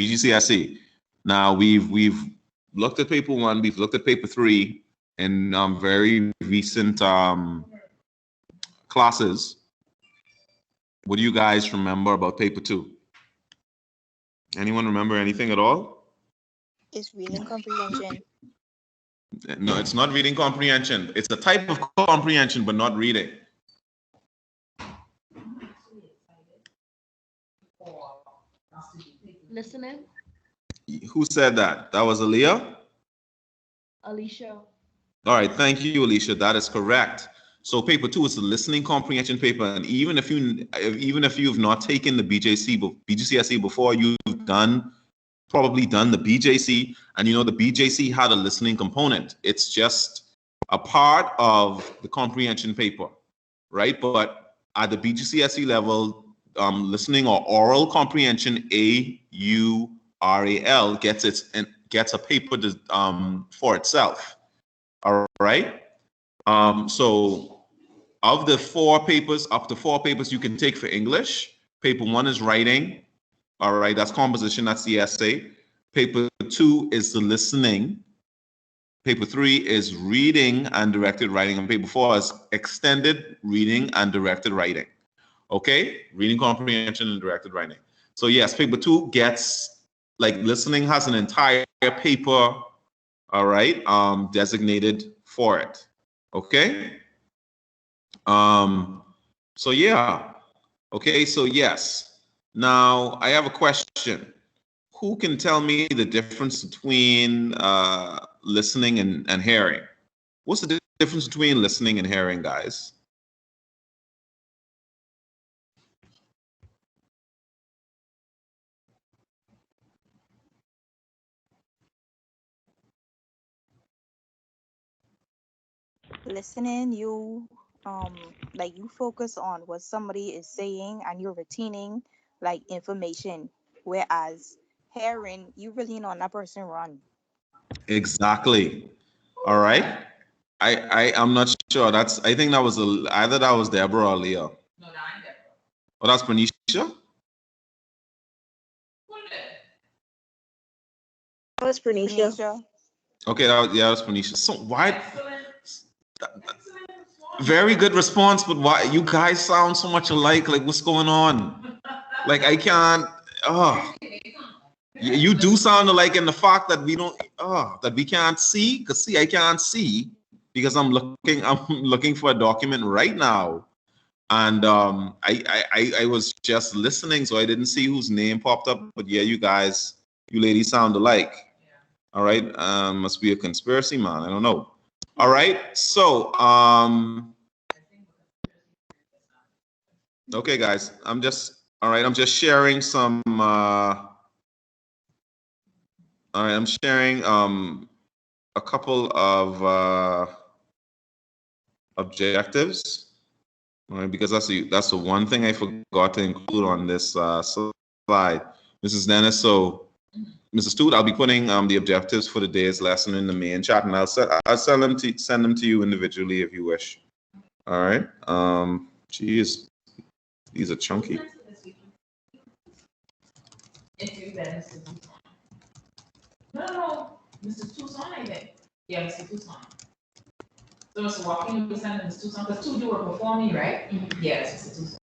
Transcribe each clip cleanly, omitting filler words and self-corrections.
BGCSE. Now we've looked at paper 1, we've looked at paper 3 in very recent classes. What do you guys remember about paper 2? Anyone remember anything at all? It's reading comprehension. No, it's not reading comprehension. It's a type of comprehension, but not reading. Listening. Who said that? That was Aaliyah? Alicia. All right, thank you, Alicia. That is correct. So paper 2 is the listening comprehension paper, and even if you've not taken the BGCSE before, you've probably done the BJC, and you know the BJC had a listening component. It's just a part of the comprehension paper, right? But at the BGCSE level, listening or oral comprehension, AURAL, gets a paper for itself. All right. So of the 4 papers, up to 4 papers you can take for English. Paper 1 is writing. All right, that's composition, that's the essay. Paper 2 is the listening. Paper 3 is reading and directed writing. And paper 4 is extended reading and directed writing. Okay, reading comprehension and directed writing. So yes, paper 2 gets, like, listening has an entire paper, all right, designated for it. Okay. So yeah. Okay, so yes. Now I have a question. Who can tell me the difference between listening and hearing? What's the difference between listening and hearing, guys? Listening, you like you focus on what somebody is saying and you're retaining like information, whereas hearing, you really on that person run. Exactly. All right. I'm not sure. I think that was either that was Deborah or Leah. No, that ain't Deborah. Oh, that's Pranisha? That was Bernicia. Tanisha. Okay, that's Pranisha. So why? Excellent. Very good response, but why you guys sound so much alike? Like, what's going on? Like, I can't. Oh, you do sound alike in the fact that we can't see. Cause see, I can't see because I'm looking for a document right now, and I was just listening, so I didn't see whose name popped up. But yeah, you ladies sound alike. All right, must be a conspiracy, man. I don't know. All right, so okay, guys, I'm just sharing some. All right, I'm sharing a couple of objectives. All right, because that's the one thing I forgot to include on this slide, Mrs. Dennis. So, Mrs. Toot, I'll be putting the objectives for the day's lesson in the main chat, and I'll send them to you individually if you wish. All right. Geez, these are chunky. No, Mr. Tucson, I think. Yeah, Mr. Tucson. So Mr. Walking, we send Mr. Tucson, because 2 you were performing, right? Mm-hmm. Yes, Mr. Tucson.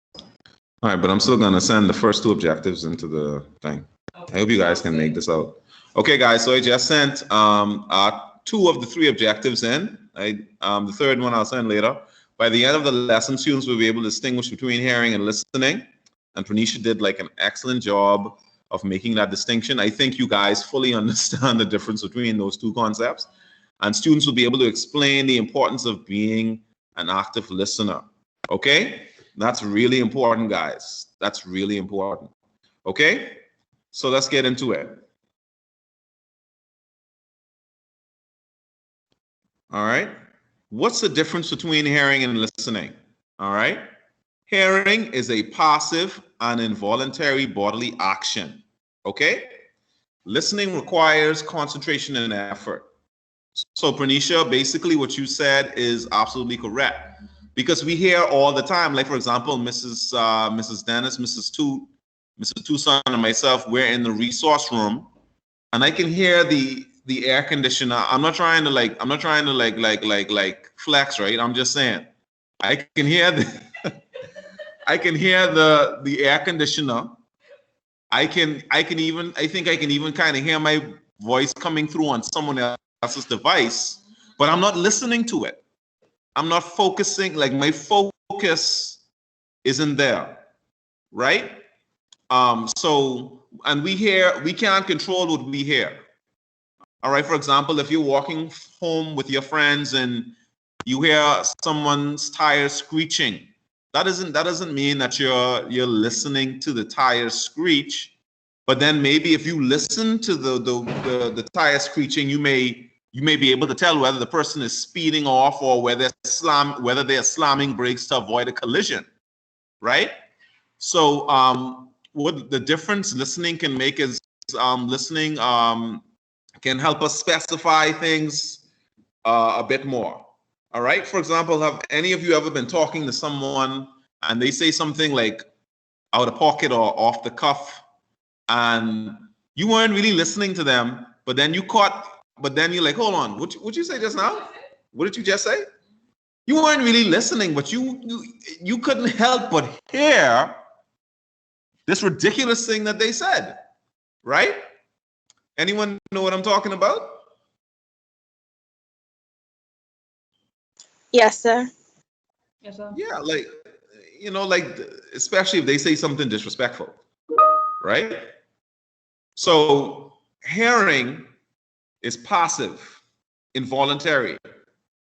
All right, but I'm still gonna send the first 2 objectives into the thing. Okay. I hope you guys can make this out. Okay, guys, so I just sent 2 of the 3 objectives in. The third one I'll send later. By the end of the lesson, students will be able to distinguish between hearing and listening. And Pranisha did like an excellent job of making that distinction. I think you guys fully understand the difference between those 2 concepts. And students will be able to explain the importance of being an active listener. Okay? That's really important, guys. That's really important. Okay? So let's get into it. All right. What's the difference between hearing and listening? All right. Hearing is a passive and involuntary bodily action. Okay. Listening requires concentration and effort. So, Pranisha, basically what you said is absolutely correct, because we hear all the time. Like, for example, Mrs. Dennis, Mrs. Toot, Mr. Tucson and myself, we're in the resource room, and I can hear the air conditioner. I'm not trying to like flex, right? I'm just saying I can hear the I can hear the air conditioner. I think I can even kind of hear my voice coming through on someone else's device, but I'm not listening to it. I'm not focusing, like my focus isn't there, right? So, and we can't control what we hear. All right, for example, if you're walking home with your friends and you hear someone's tire screeching, that doesn't mean that you're listening to the tire screech. But then maybe if you listen to the tire screeching, you may be able to tell whether the person is speeding off or whether they're slamming brakes to avoid a collision, right? So what the difference listening can make is listening can help us specify things a bit more. All right. For example, have any of you ever been talking to someone and they say something like out of pocket or off the cuff, and you weren't really listening to them, but then you're like, hold on, what you say just now? What did you just say? You weren't really listening, but you couldn't help but hear this ridiculous thing that they said, right? Anyone know what I'm talking about? Yes, sir. Yes, sir. Yeah, like, like, especially if they say something disrespectful, right? So hearing is passive, involuntary.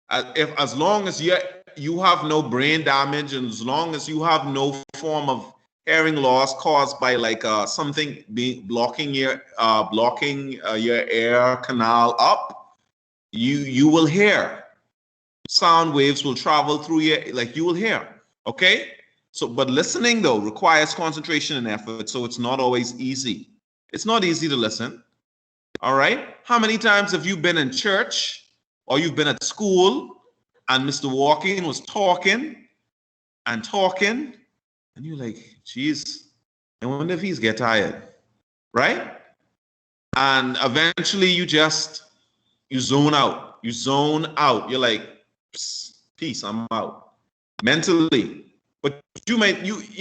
As long as you have no brain damage, and as long as you have no form of hearing loss caused by like something being blocking your air canal up, you will hear. Sound waves will travel through you will hear. Okay. So, but listening though requires concentration and effort, so it's not always easy. It's not easy to listen. All right. How many times have you been in church or you've been at school and Mr. Walking was talking and talking, and you're like, geez, I wonder if he's get tired, right? And eventually you zone out. You zone out. You're like, peace, I'm out mentally. But you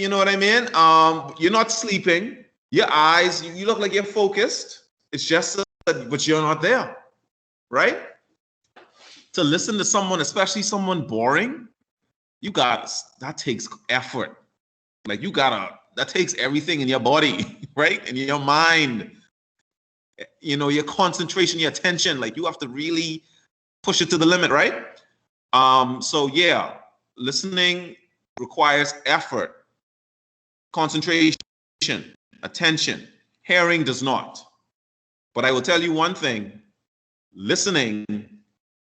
know what I mean? You're not sleeping. Your eyes, you look like you're focused. It's just that, but you're not there, right? To listen to someone, especially someone boring, that takes effort. Like that takes everything in your body, right? In your mind, your concentration, your attention. Like you have to really push it to the limit, right? So yeah, listening requires effort, concentration, attention. Hearing does not. But I will tell you one thing: listening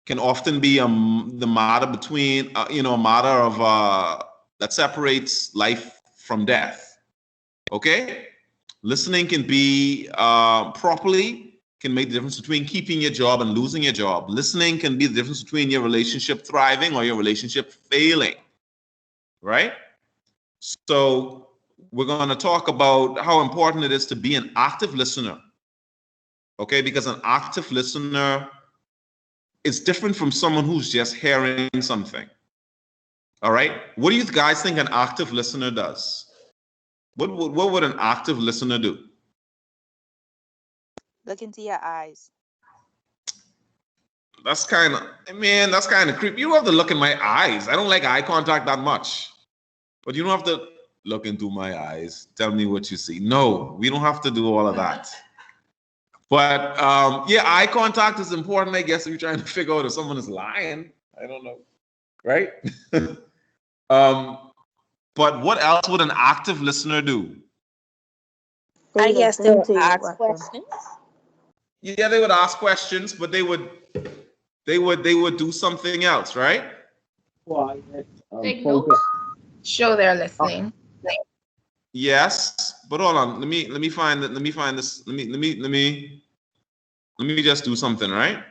can often be the matter between, a matter of that separates life from death. Okay, listening can be properly can make the difference between keeping your job and losing your job. Listening can be the difference between your relationship thriving or your relationship failing, right? So we're going to talk about how important it is to be an active listener, okay? Because an active listener is different from someone who's just hearing something. All right. What do you guys think an active listener does? What would an active listener do? Look into your eyes. That's kind of creepy. You don't have to look in my eyes. I don't like eye contact that much. But you don't have to look into my eyes. Tell me what you see. No, we don't have to do all of that. But yeah, eye contact is important, I guess, if you're trying to figure out if someone is lying. I don't know. Right? But what else would an active listener do? I guess they will ask questions. Yeah, they would ask questions, but they would do something else, right? Take notes. Show they're listening. Yes, but hold on. Let me find that. Let me find this. Let me just do something, right?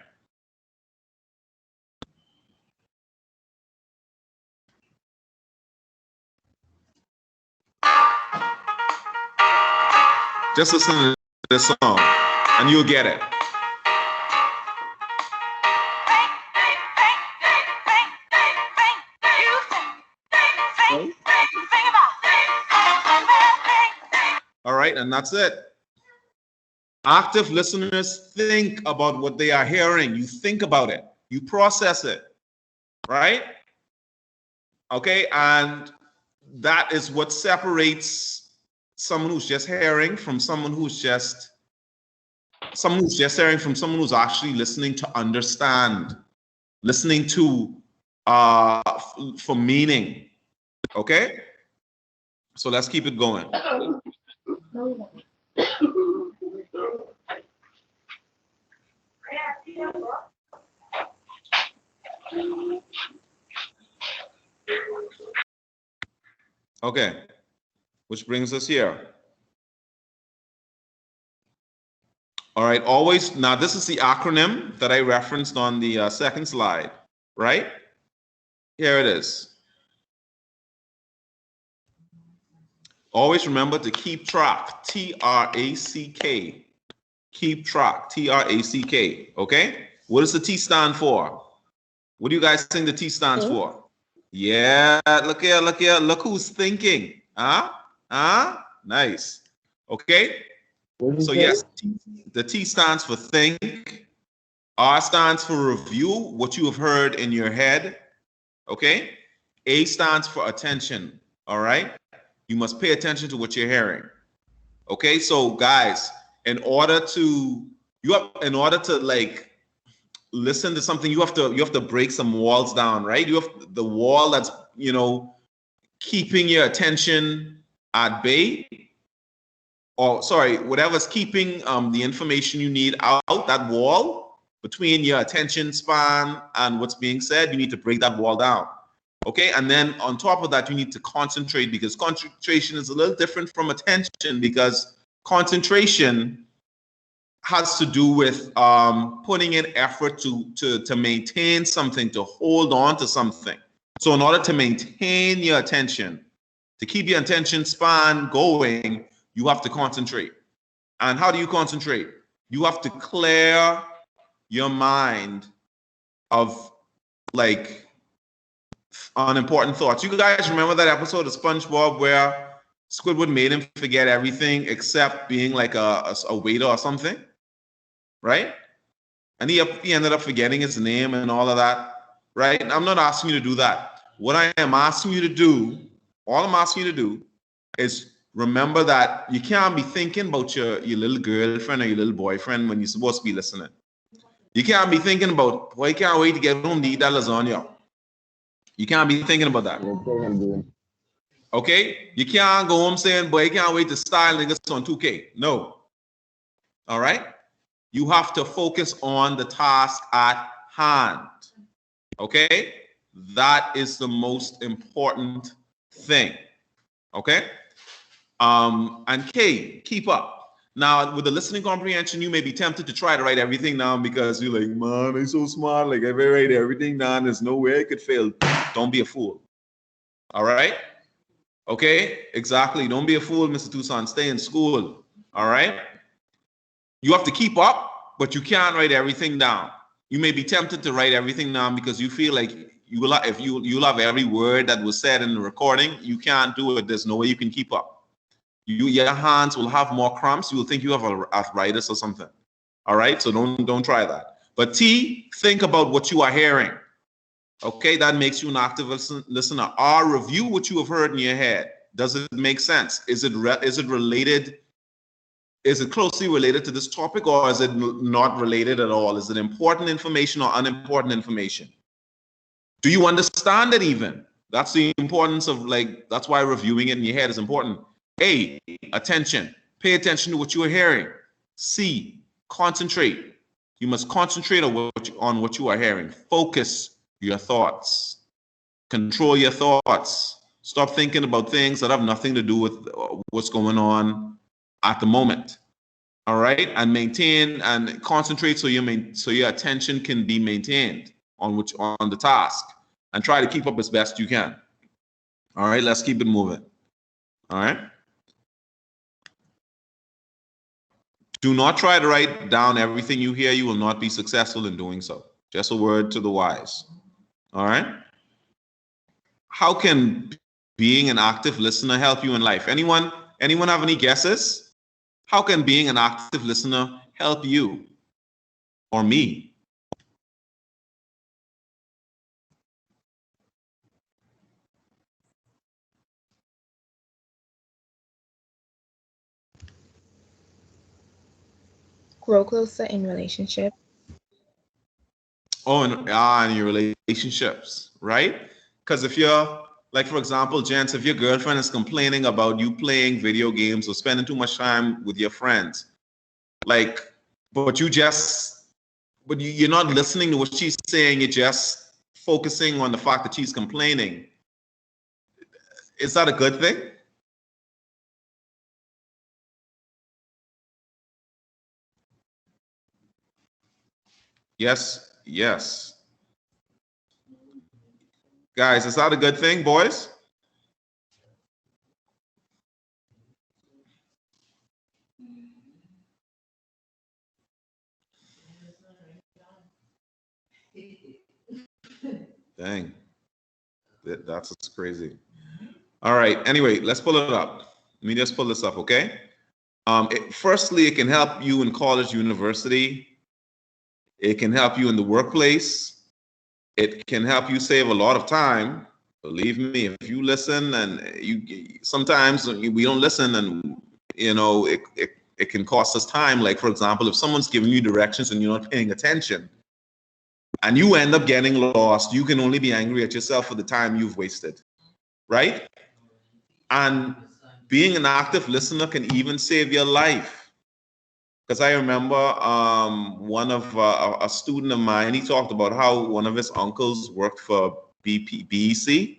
Just listen to this song and you'll get it. All right, and that's it. Active listeners think about what they are hearing. You think about it. You process it, right? Okay, and that is what separates someone who's just hearing from someone who's just hearing from someone who's actually listening to understand, listening to for meaning. Okay, so let's keep it going. Okay, which brings us here. All right, always, now this is the acronym that I referenced on the second slide, right? Here it is. Always remember to keep track, T-R-A-C-K. Keep track, T-R-A-C-K, okay? What does the T stand for? What do you guys think the T stands for? Yeah, look here, look who's thinking. Huh? Nice. Okay? So yes, the T stands for think. R stands for review, what you have heard in your head. Okay? A stands for attention. All right? You must pay attention to what you're hearing. Okay? So guys, in order to like listen to something, you have to break some walls down, right? You have the wall that's, keeping your attention at bay, or sorry, whatever's keeping the information you need out, that wall between your attention span and what's being said, you need to break that wall down. Okay, and then on top of that, you need to concentrate, because concentration is a little different from attention, because concentration has to do with putting in effort to maintain something, to hold on to something. So in order to maintain your attention, to keep your attention span going, you have to concentrate. And how do you concentrate? You have to clear your mind of like unimportant thoughts. You guys remember that episode of SpongeBob where Squidward made him forget everything except being like a waiter or something, right? And he ended up forgetting his name and all of that, right? I'm not asking you to do that. What I am asking you to do, all I'm asking you to do is remember that you can't be thinking about your little girlfriend or your little boyfriend when you're supposed to be listening. You can't be thinking about, boy, I can't wait to get home to eat that lasagna. You can't be thinking about that. Okay? You can't go home saying, boy, I can't wait to style niggas on 2K. No. All right? You have to focus on the task at hand. Okay? That is the most important thing. Okay? And K, keep up. Now, with the listening comprehension, you may be tempted to try to write everything down because you're like, man, I'm so smart. Like, if I write everything down, there's no way I could fail. Don't be a fool. All right? Okay? Exactly. Don't be a fool, Mr. Tucson. Stay in school. All right? You have to keep up, but you can't write everything down. You may be tempted to write everything down because you feel like you'll have every word that was said in the recording. You can't do it. There's no way you can keep up. Your hands will have more cramps. You will think you have arthritis or something. All right, so don't try that. But T, think about what you are hearing. Okay, that makes you an active listener. R, review what you have heard in your head. Does it make sense? Is it related? Is it closely related to this topic, or is it not related at all? Is it important information or unimportant information? Do you understand it even? That's the importance of, like, that's why reviewing it in your head is important. A, attention. Pay attention to what you are hearing. C, concentrate. You must concentrate on what you are hearing. Focus your thoughts. Control your thoughts. Stop thinking about things that have nothing to do with what's going on at the moment. All right, and maintain and concentrate so your attention can be maintained on the task, and try to keep up as best you can. All right, let's keep it moving. All right. Do not try to write down everything you hear. You will not be successful in doing so. Just a word to the wise. All right. How can being an active listener help you in life? Anyone have any guesses? How can being an active listener help you or me? Grow closer in relationship. Oh, and your relationships, right? Because if you're like, for example, gents, if your girlfriend is complaining about you playing video games or spending too much time with your friends, like, but you're not listening to what she's saying. You're just focusing on the fact that she's complaining. Is that a good thing? Yes, yes. Guys, is that a good thing, boys? Dang, that's crazy. All right. Anyway, let's pull it up. Let me just pull this up, okay? Firstly, it can help you in college, university. It can help you in the workplace. It can help you save a lot of time. Believe me, if you listen, and you sometimes we don't listen, and it can cost us time. Like, for example, if someone's giving you directions and you're not paying attention, and you end up getting lost, you can only be angry at yourself for the time you've wasted, right? And being an active listener can even save your life. Because I remember one of a student of mine, he talked about how one of his uncles worked for BEC,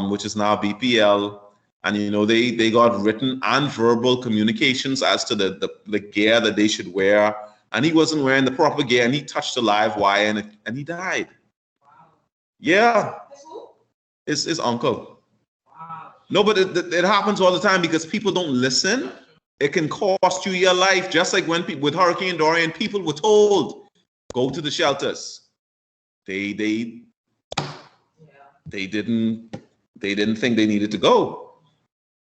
which is now BPL. And, they got written and verbal communications as to the gear that they should wear. And he wasn't wearing the proper gear, and he touched a live wire, and he died. Yeah, his uncle. No, but it happens all the time because people don't listen. It can cost you your life. Just like with Hurricane Dorian, people were told, go to the shelters. They didn't think they needed to go,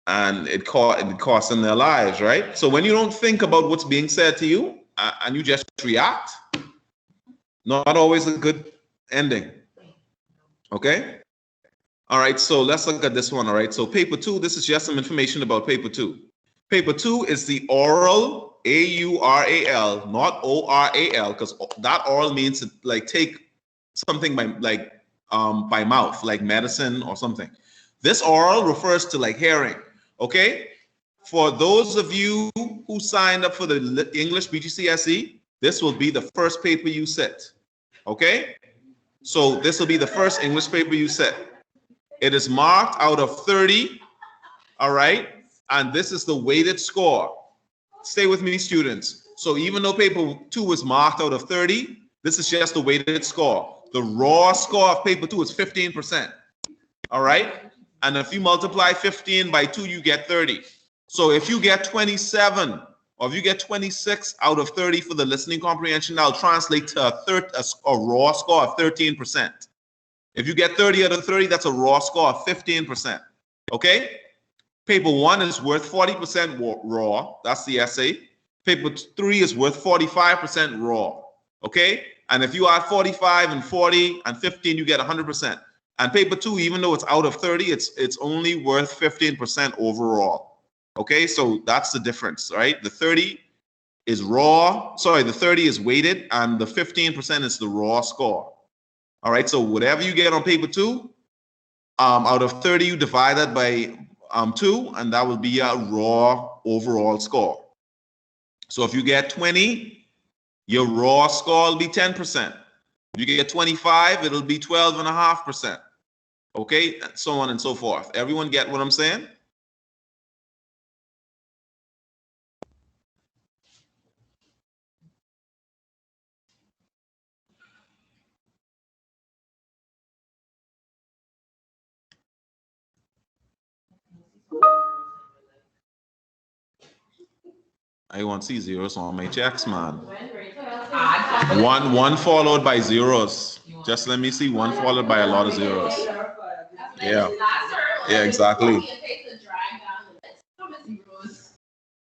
and it cost them their lives, right? So when you don't think about what's being said to you and you just react, not always a good ending. Okay. All right, so let's look at this one. All right, so paper 2, this is just some information about paper 2. Paper 2 is the oral, AURAL, not ORAL, because that oral means to like take something by mouth, like medicine or something. This oral refers to like hearing. Okay, for those of you who signed up for the English BGCSE, this will be the first paper you sit. Okay, so this will be the first English paper you sit. It is marked out of 30, all right? And this is the weighted score. Stay with me, students. So even though paper 2 is marked out of 30, this is just the weighted score. The raw score of paper 2 is 15%, all right? And if you multiply 15 by 2, you get 30. So if you get 27, or if you get 26 out of 30 for the listening comprehension, that'll translate to a raw score of 13%. If you get 30 out of 30, that's a raw score of 15%. Okay? Paper 1 is worth 40% raw. That's the essay. Paper 3 is worth 45% raw. Okay? And if you add 45 and 40 and 15, you get 100%. And paper 2, even though it's out of 30, it's only worth 15% overall. Okay? So that's the difference, right? The 30 is raw. Sorry, the 30 is weighted, and the 15% is the raw score. All right, so whatever you get on paper 2, out of 30, you divide that by 2, and that will be your raw overall score. So if you get 20, your raw score will be 10%. If you get 25, it'll be 12.5%. Okay, and so on and so forth. Everyone get what I'm saying? I want to see zeros on my checks, man. Odd. One followed by zeros. Just let me see one followed by a lot of zeros. Yeah. Yeah, exactly.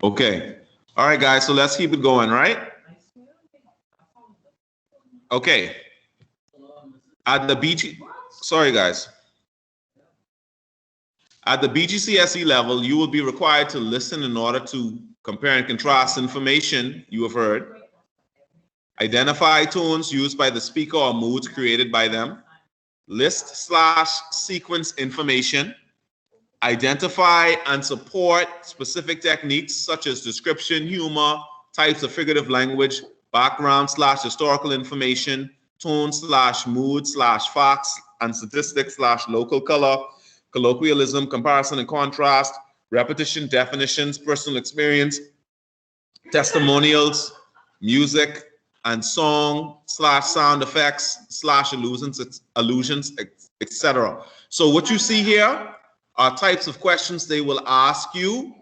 Okay. All right, guys. So let's keep it going, right? Okay. At the BG, sorry, guys. At the BGCSE level, you will be required to listen in order to compare and contrast information you have heard, identify tones used by the speaker or moods created by them, list/sequence information, identify and support specific techniques such as description, humor, types of figurative language, background/historical information, tone/mood/facts and statistics/local color, colloquialism, comparison and contrast, repetition, definitions, personal experience, testimonials, music, and song/sound effects/allusions, etc. So what you see here are types of questions they will ask you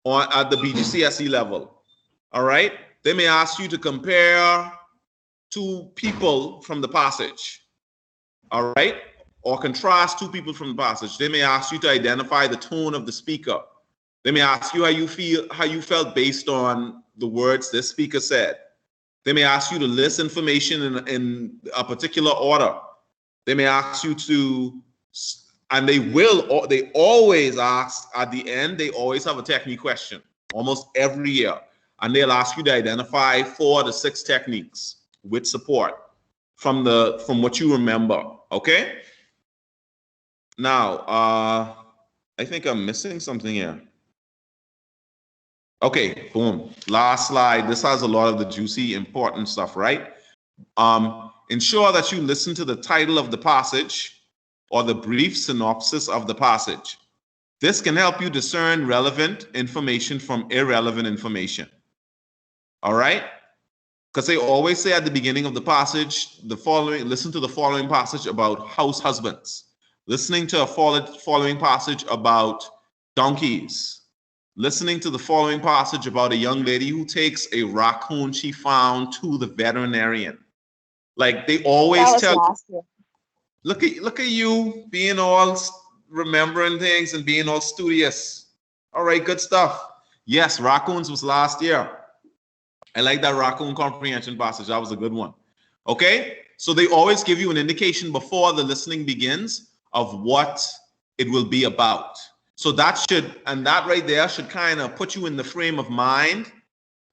at the BGCSE level. All right? They may ask you to compare two people from the passage. All right? Or contrast two people from the passage. They may ask you to identify the tone of the speaker. They may ask you how you felt based on the words this speaker said. They may ask you to list information in a particular order. They may ask you to, and they always ask at the end, they always have a technique question, almost every year. And they'll ask you to identify 4 to 6 techniques with support from what you remember, okay? Now, I think I'm missing something here. Okay, boom. Last slide. This has a lot of the juicy, important stuff, right? Ensure that you listen to the title of the passage or the brief synopsis of the passage. This can help you discern relevant information from irrelevant information. All right? Because they always say at the beginning of the passage, listen to the following passage about house husbands. Listening to a following passage about donkeys. Listening to the following passage about a young lady who takes a raccoon she found to the veterinarian. Like they always tell you, look at you being all remembering things and being all studious. All right, good stuff. Yes, raccoons was last year. I like that raccoon comprehension passage. That was a good one. Okay, so they always give you an indication before the listening begins of what it will be about. So that right there should kind of put you in the frame of mind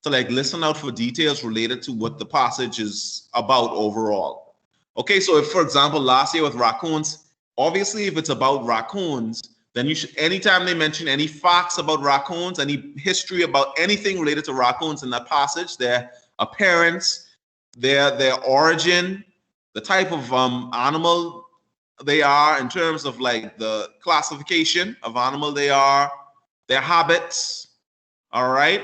to like listen out for details related to what the passage is about overall. Okay, so if, for example, last year with raccoons, obviously if it's about raccoons, then you should, anytime they mention any facts about raccoons, any history about anything related to raccoons in that passage, their appearance, their origin, the type of animal they are in terms of like the classification of animal they are, their habits, all right?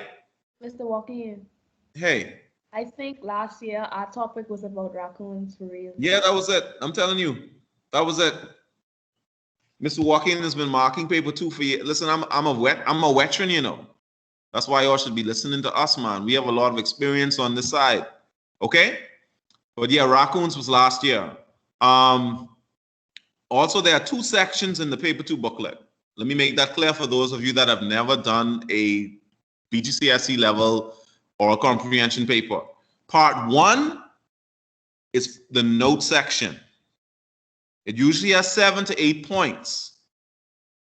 Mr. Walking. Hey. I think last year our topic was about raccoons for real. Yeah, that was it. I'm telling you, that was it. Mr. Walking has been marking paper 2 for years. Listen, I'm a veteran, you know. That's why y'all should be listening to us, man. We have a lot of experience on this side. Okay? But yeah, raccoons was last year. Also, there are 2 sections in the paper 2 booklet. Let me make that clear for those of you that have never done a BGCSE level or a comprehension paper. Part 1 is the note section. It usually has 7 to 8 points.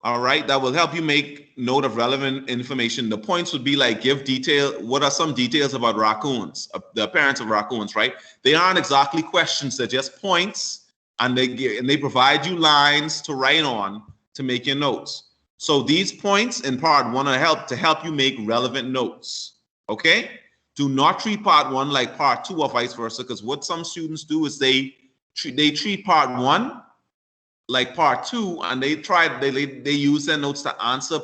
All right, that will help you make note of relevant information. The points would be like give detail. What are some details about raccoons, the appearance of raccoons, right? They aren't exactly questions, they're just points, and they provide you lines to write on to make your notes. So these points in part 1 are to help you make relevant notes. Okay? Do not treat part 1 like part 2 or vice versa, because what some students do is they treat part 1 like part 2, and they use their notes to answer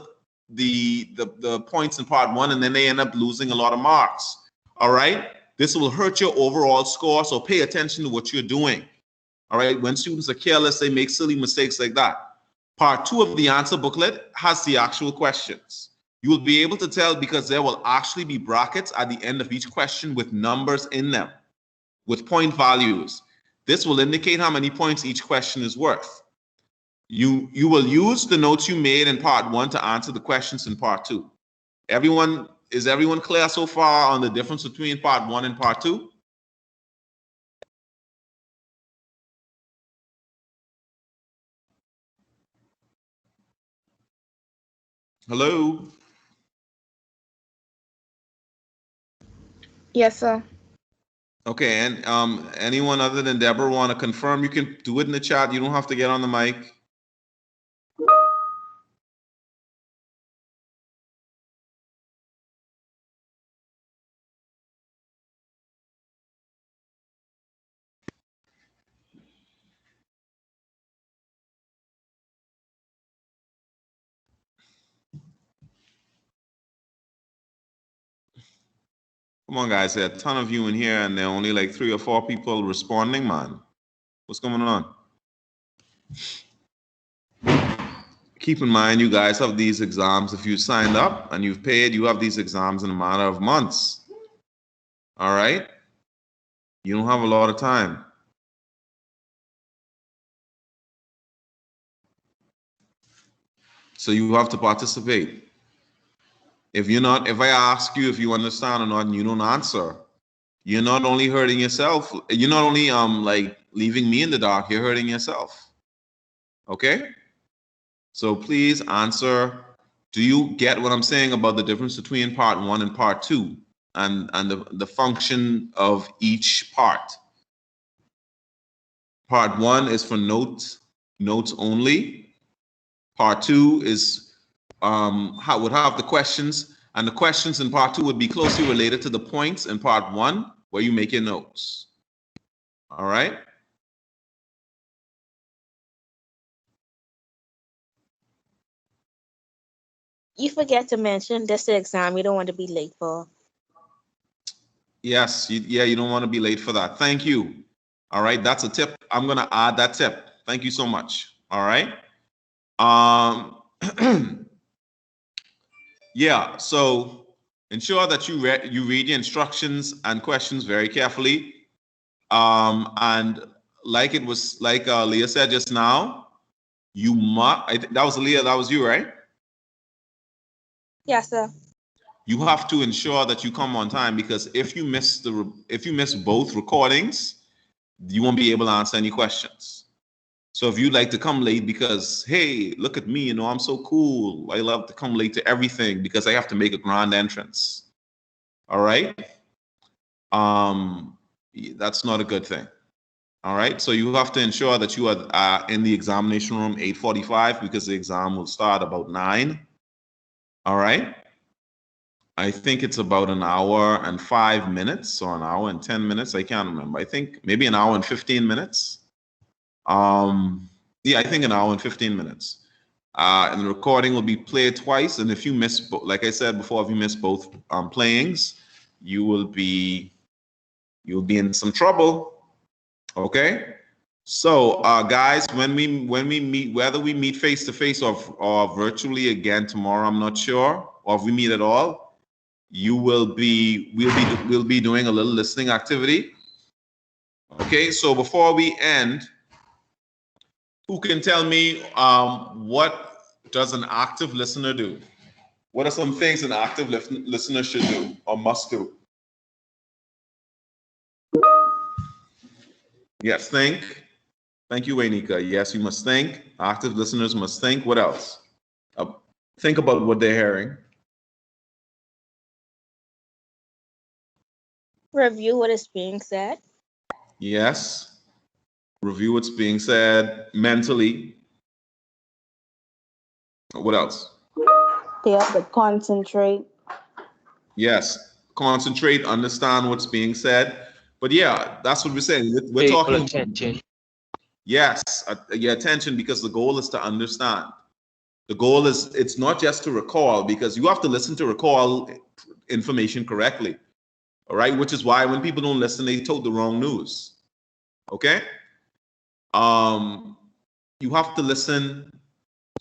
the points in part 1, and then they end up losing a lot of marks. All right, this will hurt your overall score, so pay attention to what you're doing. All right, when students are careless, they make silly mistakes like that. Part 2 of the answer booklet has the actual questions. You will be able to tell because there will actually be brackets at the end of each question with numbers in them, with point values. This will indicate how many points each question is worth. You will use the notes you made in part 1 to answer the questions in part 2. Is everyone clear so far on the difference between part 1 and part 2? Hello? Yes, sir. Okay, and anyone other than Deborah want to confirm? You can do it in the chat. You don't have to get on the mic. Come on, guys. There are a ton of you in here, and there are only like 3 or 4 people responding, man. What's going on? Keep in mind, you guys have these exams. If you signed up and you've paid, you have these exams in a matter of months. All right? You don't have a lot of time. So you have to participate. If I ask you if you understand or not and you don't answer, you're not only hurting yourself, you're not only like leaving me in the dark, you're hurting yourself. Okay? So please answer. Do you get what I'm saying about the difference between part 1 and part 2 and the function of each part? Part 1 is for notes only. Part 2 is would have the questions, and the questions in part 2 would be closely related to the points in part 1 where you make your notes. All right? You forget to mention that's the exam you don't want to be late for. Yes, you don't want to be late for that. Thank you. All right, that's a tip. I'm going to add that tip. Thank you so much. All right. Yeah, so ensure that you read the instructions and questions very carefully. And like Leah said just now, you must, that was Leah, that was you, right? Yes, sir. You have to ensure that you come on time, because if you miss both recordings, you won't be able to answer any questions. So if you'd like to come late because, hey, look at me, I'm so cool. I love to come late to everything because I have to make a grand entrance. All right. That's not a good thing. All right. So you have to ensure that you are in the examination room 8:45 because the exam will start about 9. All right. I think it's about an hour and 5 minutes or an hour and 10 minutes. I can't remember. I think maybe an hour and 15 minutes. Yeah, I think an hour and 15 minutes. And the recording will be played twice. And if you miss, like I said before, if you miss both playings, you will be in some trouble. Okay. So, guys, when we meet, whether we meet face to face or virtually again tomorrow, I'm not sure, or if we meet at all, we'll be doing a little listening activity. Okay. So before we end, who can tell me what does an active listener do? What are some things an active listener should do or must do? Yes, think. Thank you, Waynika. Yes, you must think. Active listeners must think. What else? Think about what they're hearing. Review what is being said. Yes. Review what's being said mentally. What else? They have to concentrate. Yes. Concentrate, understand what's being said. But yeah, that's what we're saying. We're Pay talking. attention. Yes, your attention, because the goal is to understand. The goal is, it's not just to recall, because you have to listen to recall information correctly. All right, which is why when people don't listen, they told the wrong news. Okay. You have to listen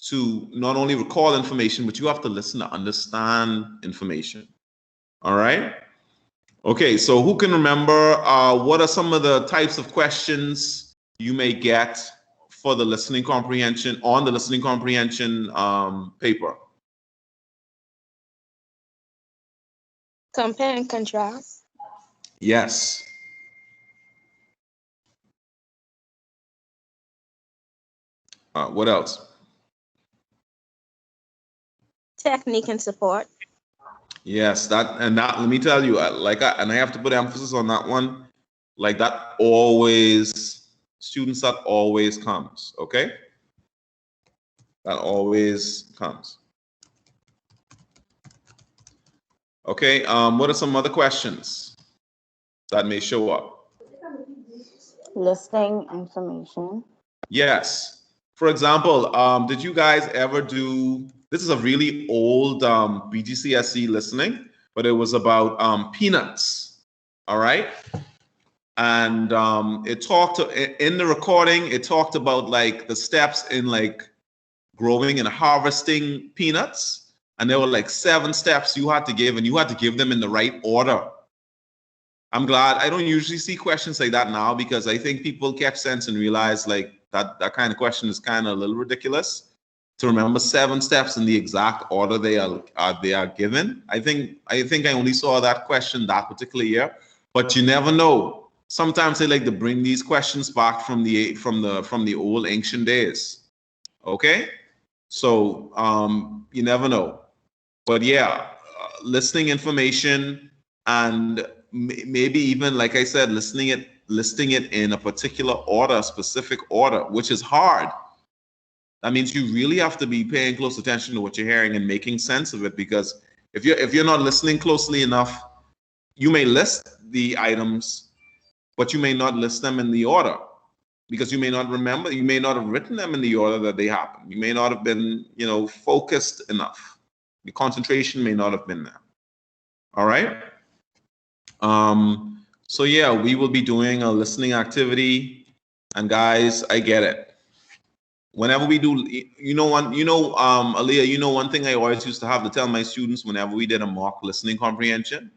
to not only recall information, but you have to listen to understand information. All right. Okay, so who can remember what are some of the types of questions you may get for the listening comprehension on the listening comprehension paper? Compare and contrast. Yes. What else? Technique and support. Yes, that let me tell you, and I have to put emphasis on that one. Like that always, students, that always comes. Okay, that always comes. Okay. What are some other questions that may show up? Listing information. Yes. For example, did you guys ever do? This is a really old BGCSE listening, but it was about peanuts. All right. And it talked in the recording. It talked about like the steps in like growing and harvesting peanuts, and there were like 7 steps you had to give, and you had to give them in the right order. I'm glad I don't usually see questions like that now, because I think people catch sense and realize like that kind of question is kind of a little ridiculous. To remember 7 steps in the exact order they are given. I think I only saw that question that particular year, but you never know. Sometimes they like to bring these questions back from the old ancient days. Okay, so you never know. But yeah, listening information, and maybe even like I said, listing it in a particular order, specific order, which is hard. That means you really have to be paying close attention to what you're hearing and making sense of it, because if you're not listening closely enough, you may list the items, but you may not list them in the order, because you may not remember, you may not have written them in the order that they happen. You may not have been, focused enough. The concentration may not have been there. All right. So yeah, we will be doing a listening activity, and guys, I get it. Whenever we do, Aaliyah, one thing I always used to have to tell my students whenever we did a mock listening comprehension.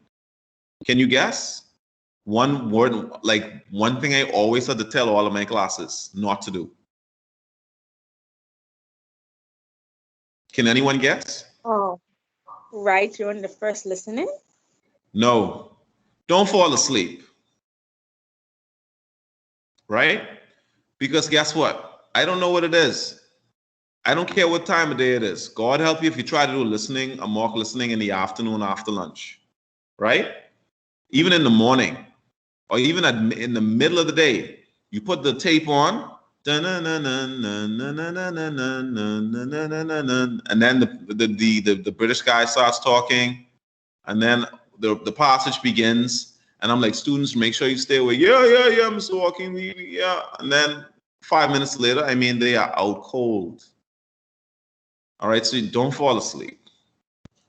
Can you guess? One word, like one thing I always had to tell all of my classes not to do. Can anyone guess? Oh, right during the first listening. No. Don't fall asleep. Right? Because guess what? I don't know what it is. I don't care what time of day it is. God help you if you try to do a mock listening in the afternoon after lunch. Right? Even in the morning, or even in the middle of the day, you put the tape on, and then the British guy starts talking, and then the passage begins, and I'm like, students, make sure you stay away. Yeah, Mr. Walking, yeah. And then 5 minutes later, they are out cold. All right, so you don't fall asleep.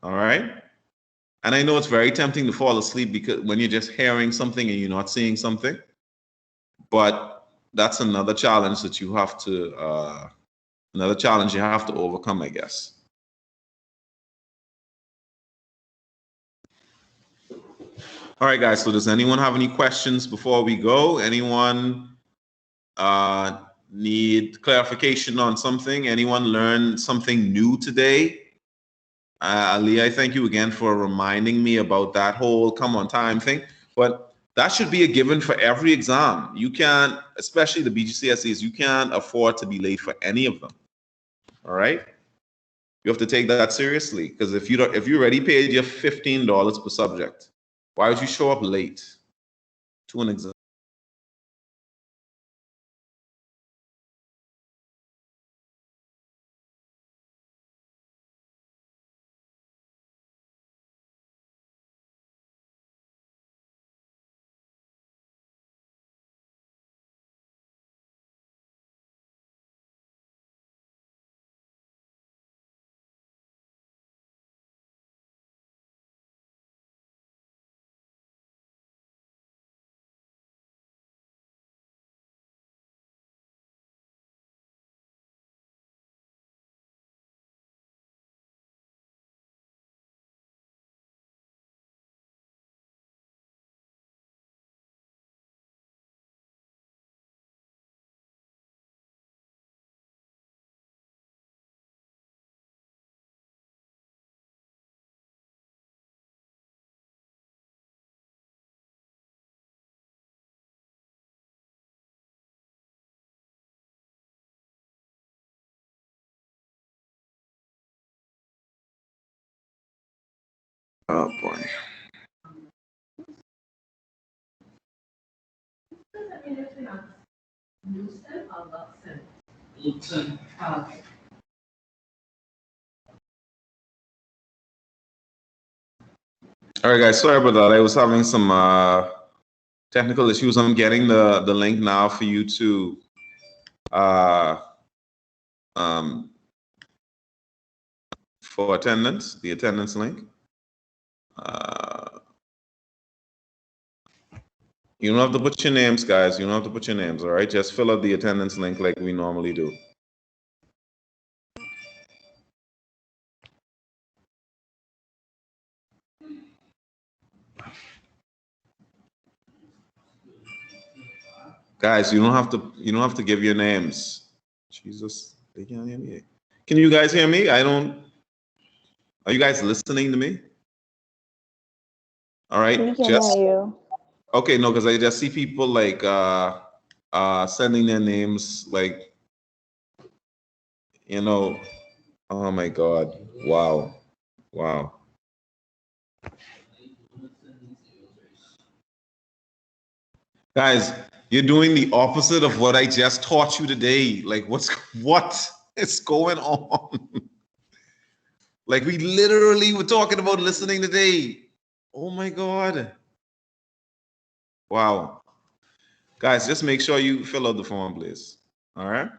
All right. And I know it's very tempting to fall asleep because when you're just hearing something and you're not seeing something, but that's another challenge that you have to overcome, I guess. All right, guys. So does anyone have any questions before we go? Anyone need clarification on something? Anyone learn something new today? Ali, I thank you again for reminding me about that whole come on time thing. But that should be a given for every exam. You can't, especially the BGCSEs, you can't afford to be late for any of them. All right? You have to take that seriously, because if you already paid your $15 per subject, why would you show up late to an exam? Oh boy. All right, guys. Sorry about that. I was having some technical issues. I'm getting the link now for you to for attendance, the attendance link. You don't have to put your names, guys. You don't have to put your names, all right? Just fill out the attendance link like we normally do. Guys, you don't have to give your names. Jesus, they can't hear me. Can you guys hear me? Are you guys listening to me? All right. We can hear you. Okay, no, because I just see people like sending their names like, you know, oh my God. Wow. Wow. Guys, you're doing the opposite of what I just taught you today. Like what is going on? Like we literally were talking about listening today. Oh my God. Wow. Guys, just make sure you fill out the form, please. All right.